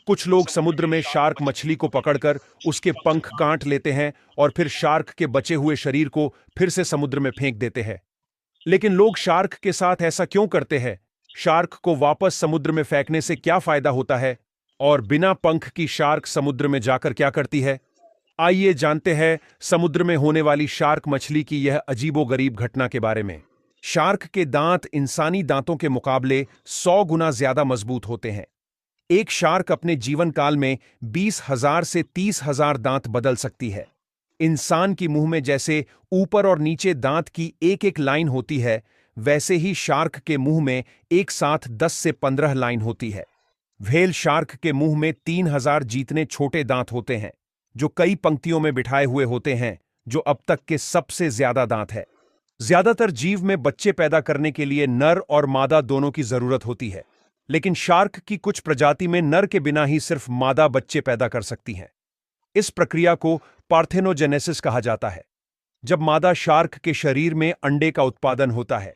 कुछ लोग समुद्र में शार्क मछली को पकड़कर उसके पंख काट लेते हैं और फिर शार्क के बचे हुए शरीर को फिर से समुद्र में फेंक देते हैं। लेकिन लोग शार्क के साथ ऐसा क्यों करते हैं? शार्क को वापस समुद्र में फेंकने से क्या फायदा होता है? और बिना पंख की शार्क समुद्र में जाकर क्या करती है? आइए जानते हैं समुद्र में होने वाली शार्क मछली की यह अजीबोगरीब घटना के बारे में। शार्क के दांत इंसानी दांतों के मुकाबले 100 गुना ज्यादा मजबूत होते हैं। एक शार्क अपने जीवन काल में 20,000 से 30,000 दांत बदल सकती है। इंसान की मुंह में जैसे ऊपर और नीचे दांत की एक एक लाइन होती है, वैसे ही शार्क के मुंह में एक साथ 10 से 15 लाइन होती है। व्हेल शार्क के मुंह में 3,000 जितने छोटे दांत होते हैं, जो कई पंक्तियों में बिठाए हुए होते हैं, जो अब तक के सबसे ज्यादा दांत है। ज्यादातर जीव में बच्चे पैदा करने के लिए नर और मादा दोनों की जरूरत होती है, लेकिन शार्क की कुछ प्रजाति में नर के बिना ही सिर्फ मादा बच्चे पैदा कर सकती हैं। इस प्रक्रिया को पार्थेनोजेनेसिस कहा जाता है। जब मादा शार्क के शरीर में अंडे का उत्पादन होता है,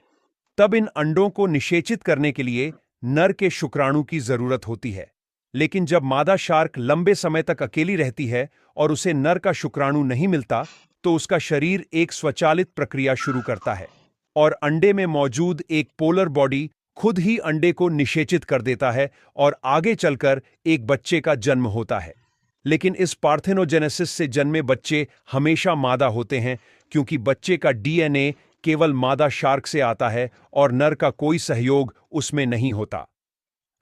तब इन अंडों को निषेचित करने के लिए नर के शुक्राणु की जरूरत होती है। लेकिन जब मादा शार्क लंबे समय तक अकेली रहती है और उसे नर का शुक्राणु नहीं मिलता, तो उसका शरीर एक स्वचालित प्रक्रिया शुरू करता है और अंडे में मौजूद एक पोलर बॉडी खुद ही अंडे को निषेचित कर देता है और आगे चलकर एक बच्चे का जन्म होता है। लेकिन इस पार्थेनोजेनेसिस से जन्मे बच्चे हमेशा मादा होते हैं, क्योंकि बच्चे का डीएनए केवल मादा शार्क से आता है और नर का कोई सहयोग उसमें नहीं होता।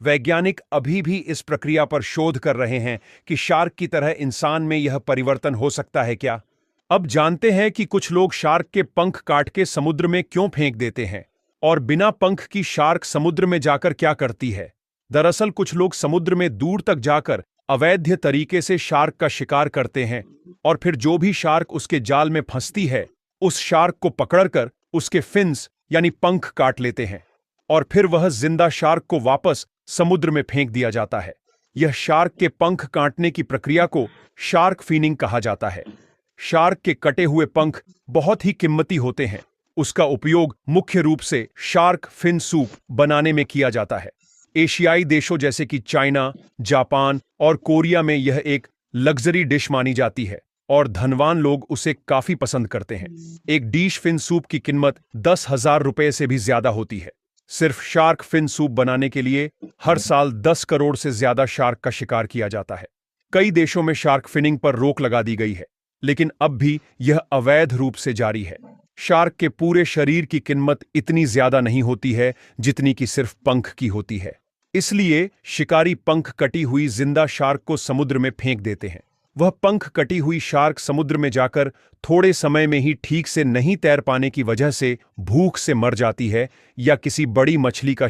वैज्ञानिक अभी भी इस प्रक्रिया पर शोध कर रहे हैं कि शार्क की तरह इंसान में यह परिवर्तन हो सकता है क्या। अब जानते हैं कि कुछ लोग शार्क के पंख काट के समुद्र में क्यों फेंक देते हैं और बिना पंख की शार्क समुद्र में जाकर क्या करती है। दरअसल कुछ लोग समुद्र में दूर तक जाकर अवैध तरीके से शार्क का शिकार करते हैं और फिर जो भी शार्क उसके जाल में फंसती है, उस शार्क को पकड़कर उसके फिन्स यानी पंख काट लेते हैं और फिर वह जिंदा शार्क को वापस समुद्र में फेंक दिया जाता है। यह शार्क के पंख काटने की प्रक्रिया को शार्क फिनिंग कहा जाता है। शार्क के कटे हुए पंख बहुत ही कीमती होते हैं। उसका उपयोग मुख्य रूप से शार्क फिन सूप बनाने में किया जाता है। एशियाई देशों जैसे कि चाइना, जापान और कोरिया में यह एक लग्जरी डिश मानी जाती है और धनवान लोग उसे काफी पसंद करते हैं। एक डिश फिन सूप की कीमत 10,000 रुपए से भी ज्यादा होती है। सिर्फ शार्क फिन सूप बनाने के लिए हर साल 10 करोड़ से ज्यादा शार्क का शिकार किया जाता है। कई देशों में शार्क फिनिंग पर रोक लगा दी गई है, लेकिन अब भी यह अवैध रूप से जारी है। शार्क के पूरे शरीर की कीमत इतनी ज्यादा नहीं होती है जितनी कि सिर्फ पंख की होती है। इसलिए शिकारी पंख कटी हुई जिंदा शार्क को समुद्र में फेंक देते हैं। वह पंख कटी हुई शार्क समुद्र में जाकर थोड़े समय में ही ठीक से नहीं तैर पाने की वजह से भूख से मर जाती है या किसी बड़ी मछली का